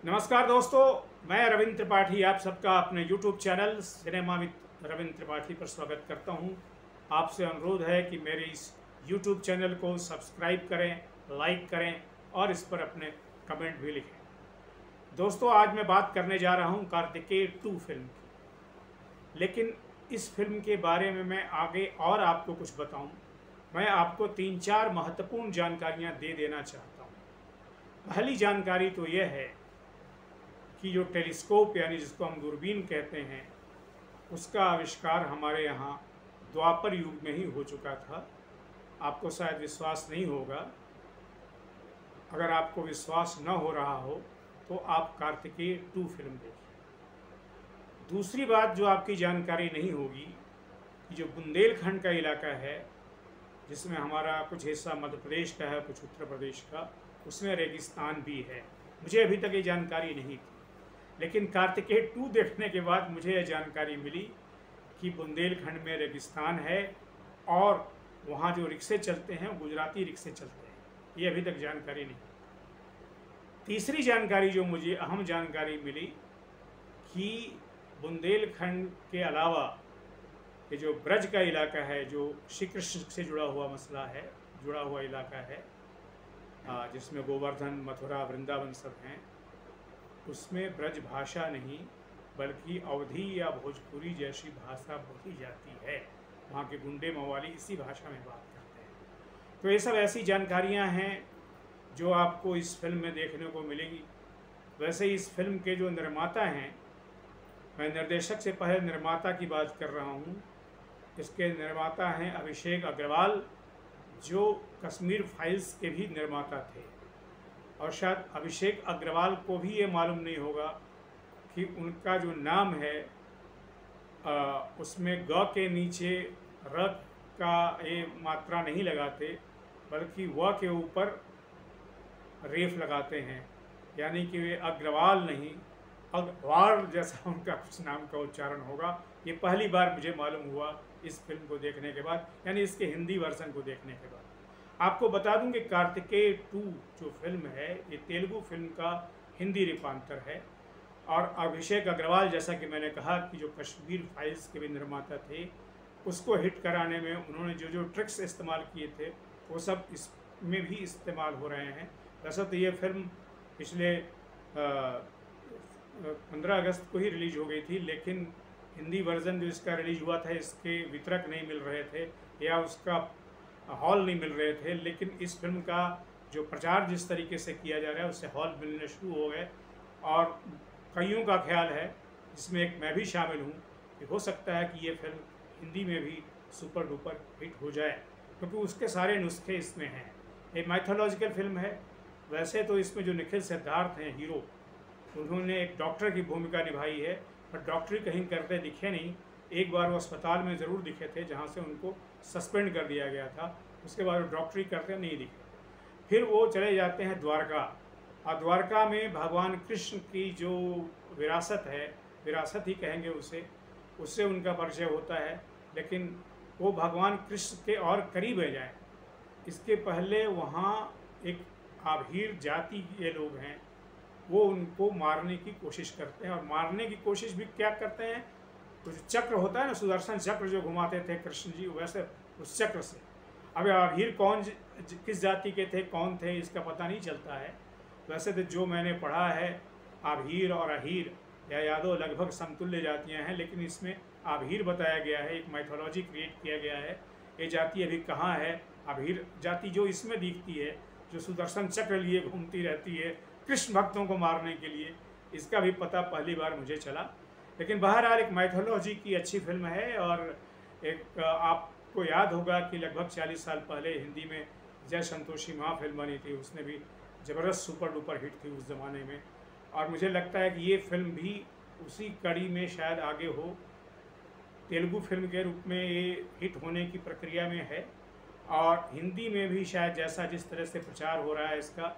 नमस्कार दोस्तों, मैं रविंद्र त्रिपाठी आप सबका अपने YouTube channel cinema with Ravindra Tripathi पर स्वागत करता हूं। आपसे अनुरोध है कि मेरे इस YouTube चैनल को सब्सक्राइब करें, लाइक करें और इस पर अपने कमेंट भी लिखें। दोस्तों, आज मैं बात करने जा रहा हूं कार्तिकेय 2 फिल्म की। लेकिन इस फिल्म के बारे में मैं आगे और आपको कुछ बताऊं, मैं आपको 3-4 महत्वपूर्ण जानकारियां दे देना चाहता हूं। पहली जानकारी तो यह है कि जो टेलीस्कोप यानी जिसको हम दूरबीन कहते हैं, उसका आविष्कार हमारे यहाँ द्वापर युग में ही हो चुका था। आपको शायद विश्वास नहीं होगा। अगर आपको विश्वास न हो रहा हो तो आप कार्तिकेय 2 फिल्म देखिए। दूसरी बात जो आपकी जानकारी नहीं होगी कि जो बुंदेलखंड का इलाका है, जिसमें हमारा कुछ हिस्सा मध्य प्रदेश का है, कुछ उत्तर प्रदेश का, उसमें रेगिस्तान भी है। मुझे अभी तक ये जानकारी नहीं थी, लेकिन कार्तिकेय 2 देखने के बाद मुझे यह जानकारी मिली कि बुंदेलखंड में रेगिस्तान है और वहाँ जो रिक्शे चलते हैं वो गुजराती रिक्शे चलते हैं। ये अभी तक जानकारी नहीं। तीसरी जानकारी जो मुझे अहम जानकारी मिली कि बुंदेलखंड के अलावा ये जो ब्रज का इलाका है, जो श्री कृष्ण से जुड़ा हुआ मसला है, जुड़ा हुआ इलाका है, जिसमें गोवर्धन, मथुरा, वृंदावन सब हैं, उसमें ब्रज भाषा नहीं बल्कि अवधी या भोजपुरी जैसी भाषा बोली जाती है। वहाँ के गुंडे मवाली इसी भाषा में बात करते हैं। तो ये सब ऐसी जानकारियाँ हैं जो आपको इस फिल्म में देखने को मिलेगी। वैसे इस फिल्म के जो निर्माता हैं, मैं निर्देशक से पहले निर्माता की बात कर रहा हूँ। इसके निर्माता हैं अभिषेक अग्रवाल, जो कश्मीर फाइल्स के भी निर्माता थे। और शायद अभिषेक अग्रवाल को भी ये मालूम नहीं होगा कि उनका जो नाम है उसमें ग के नीचे र का ये मात्रा नहीं लगाते, बल्कि व के ऊपर रेफ लगाते हैं। यानी कि वे अग्रवाल नहीं, अग्रवाल जैसा उनका कुछ नाम का उच्चारण होगा। ये पहली बार मुझे मालूम हुआ इस फिल्म को देखने के बाद, यानी इसके हिंदी वर्जन को देखने के बाद। आपको बता दूं कि कार्तिकेय 2 जो फिल्म है, ये तेलुगु फिल्म का हिंदी रूपांतर है। और अभिषेक अग्रवाल, जैसा कि मैंने कहा कि जो कश्मीर फाइल्स के भी निर्माता थे, उसको हिट कराने में उन्होंने जो जो ट्रिक्स इस्तेमाल किए थे वो सब इसमें भी इस्तेमाल हो रहे हैं। वैसे तो ये फिल्म पिछले 15 अगस्त को ही रिलीज हो गई थी, लेकिन हिंदी वर्जन जो इसका रिलीज हुआ था, इसके वितरक नहीं मिल रहे थे या उसका हॉल नहीं मिल रहे थे। लेकिन इस फिल्म का जो प्रचार जिस तरीके से किया जा रहा है, उससे हॉल मिलने शुरू हो गए। और कईयों का ख्याल है, जिसमें एक मैं भी शामिल हूँ, कि हो सकता है कि ये फिल्म हिंदी में भी सुपर डुपर हिट हो जाए, क्योंकि उसके सारे नुस्खे इसमें हैं। ये माइथोलॉजिकल फिल्म है। वैसे तो इसमें जो निखिल सिद्धार्थ हैं हीरो, उन्होंने एक डॉक्टर की भूमिका निभाई है, पर डॉक्टरी कहीं करते दिखे नहीं। एक बार वो अस्पताल में ज़रूर दिखे थे, जहाँ से उनको सस्पेंड कर दिया गया था। उसके बाद वो डॉक्टरी करते नहीं दिखे। फिर वो चले जाते हैं द्वारका, और द्वारका में भगवान कृष्ण की जो विरासत है, विरासत ही कहेंगे उसे, उससे उनका परिचय होता है। लेकिन वो भगवान कृष्ण के और करीब है जाए, इसके पहले वहाँ एक आभीर जाति के लोग हैं, वो उनको मारने की कोशिश करते हैं। और मारने की कोशिश भी क्या करते हैं, तो जो चक्र होता है ना, सुदर्शन चक्र जो घुमाते थे कृष्ण जी, वैसे उस चक्र से। अब आभीर कौन किस जाति के थे, कौन थे, इसका पता नहीं चलता है। वैसे तो जो मैंने पढ़ा है, आभीर और अहीर या यादव लगभग समतुल्य जातियां हैं, लेकिन इसमें आभीर बताया गया है, एक माइथोलॉजी क्रिएट किया गया है। ये जाति अभी कहाँ है? आभीर जाति जो इसमें दिखती है, जो सुदर्शन चक्र लिए घूमती रहती है कृष्ण भक्तों को मारने के लिए, इसका भी पता पहली बार मुझे चला। लेकिन बहरहाल एक माइथोलॉजी की अच्छी फिल्म है। और एक आपको याद होगा कि लगभग 40 साल पहले हिंदी में जय संतोषी माँ फिल्म बनी थी, उसने भी ज़बरदस्त सुपर डुपर हिट थी उस ज़माने में। और मुझे लगता है कि ये फिल्म भी उसी कड़ी में शायद आगे हो, तेलुगु फिल्म के रूप में ये हिट होने की प्रक्रिया में है। और हिंदी में भी शायद जैसा जिस तरह से प्रचार हो रहा है इसका,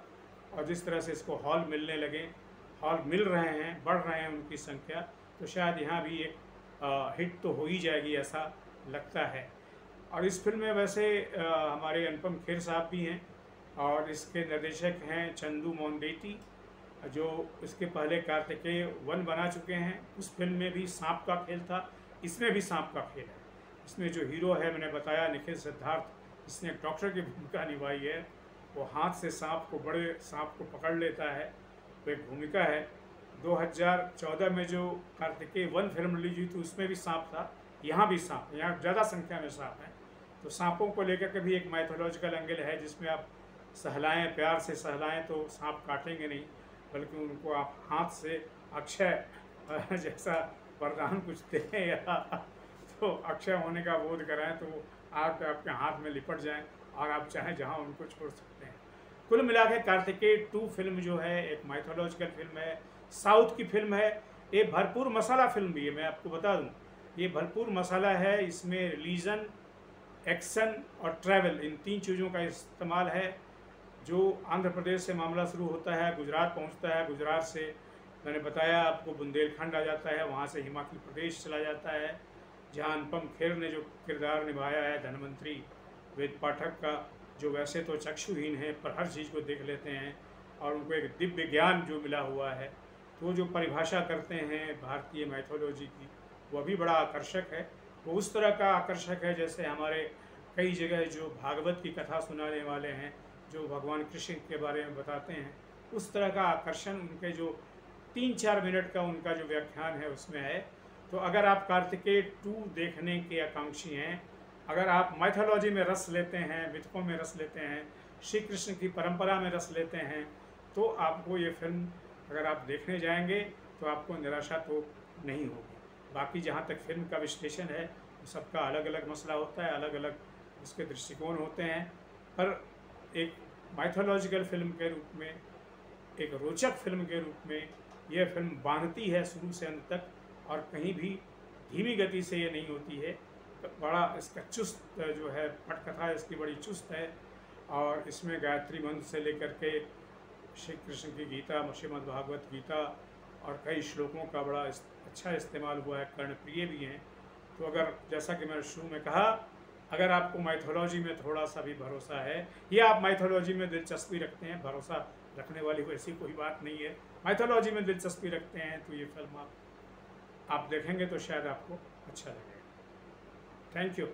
और जिस तरह से इसको हॉल मिलने लगे, हॉल मिल रहे हैं, बढ़ रहे हैं उनकी संख्या, तो शायद यहाँ भी एक हिट तो हो ही जाएगी, ऐसा लगता है। और इस फिल्म में वैसे हमारे अनुपम खेर साहब भी हैं, और इसके निर्देशक हैं चंदू मोंडेटी। जो इसके पहले कार्तिकेय 1 बना चुके हैं, उस फिल्म में भी सांप का खेल था, इसमें भी सांप का खेल है। इसमें जो हीरो है मैंने बताया निखिल सिद्धार्थ, इसने डॉक्टर की भूमिका निभाई है। वो हाथ से बड़े सांप को पकड़ लेता है, वो एक भूमिका है। 2014 में जो कार्तिकेय 1 फिल्म रिलीज हुई थी उसमें भी सांप था, यहाँ भी सांप, यहाँ ज़्यादा संख्या में सांप हैं। तो सांपों को लेकर के भी एक माइथोलॉजिकल एंगल है, जिसमें आप सहलाएं, प्यार से सहलाएं तो सांप काटेंगे नहीं, बल्कि उनको आप हाथ से अक्षय जैसा वरदान कुछ दें या तो अक्षय होने का बोध कराएं तो वो आपके हाथ में लिपट जाएं और आप चाहें जहां उनको छोड़ सकते हैं। कुल मिला के कार्तिकेय 2 फिल्म जो है एक माइथोलॉजिकल फिल्म है, साउथ की फिल्म है। ये भरपूर मसाला फिल्म भी है, मैं आपको बता दूं, ये भरपूर मसाला है। इसमें रिलीजन, एक्शन और ट्रैवल, इन 3 चीज़ों का इस्तेमाल है। जो आंध्र प्रदेश से मामला शुरू होता है, गुजरात पहुंचता है, गुजरात से मैंने बताया आपको बुंदेलखंड आ जाता है, वहां से हिमाचल प्रदेश चला जाता है, जहां अनुपम खेर ने जो किरदार निभाया है धनवंतरी वेद पाठक का, जो वैसे तो चक्षुहीन है पर हर चीज़ को देख लेते हैं और उनको एक दिव्य ज्ञान जो मिला हुआ है, तो जो परिभाषा करते हैं भारतीय मैथोलॉजी की, वह भी बड़ा आकर्षक है। वो उस तरह का आकर्षक है जैसे हमारे कई जगह जो भागवत की कथा सुनाने वाले हैं, जो भगवान कृष्ण के बारे में बताते हैं, उस तरह का आकर्षण उनके जो 3-4 मिनट का उनका जो व्याख्यान है उसमें है। तो अगर आप कार्तिकेय 2 देखने के आकांक्षी हैं, अगर आप माइथोलॉजी में रस लेते हैं, मिथकों में रस लेते हैं, श्री कृष्ण की परंपरा में रस लेते हैं, तो आपको ये फिल्म अगर आप देखने जाएंगे तो आपको निराशा तो नहीं होगी। बाकी जहाँ तक फिल्म का विश्लेषण है, सबका अलग अलग मसला होता है, अलग अलग उसके दृष्टिकोण होते हैं, पर एक माइथोलॉजिकल फिल्म के रूप में, एक रोचक फिल्म के रूप में यह फिल्म बांधती है शुरू से अंत तक, और कहीं भी धीमी गति से ये नहीं होती है। बड़ा इसका चुस्त जो है पटकथा इसकी बड़ी चुस्त है, और इसमें गायत्री मंत्र से लेकर के श्री कृष्ण की गीता, श्रीमद् भागवत गीता और कई श्लोकों का बड़ा अच्छा इस्तेमाल हुआ है, कर्णप्रिय भी हैं। तो अगर जैसा कि मैंने शुरू में कहा, अगर आपको माइथोलॉजी में थोड़ा सा भी भरोसा है या आप माइथोलॉजी में दिलचस्पी रखते हैं, भरोसा रखने वाली वैसी कोई बात नहीं है, माइथोलॉजी में दिलचस्पी रखते हैं, तो ये फिल्म आप देखेंगे तो शायद आपको अच्छा लगेगा। Thank you.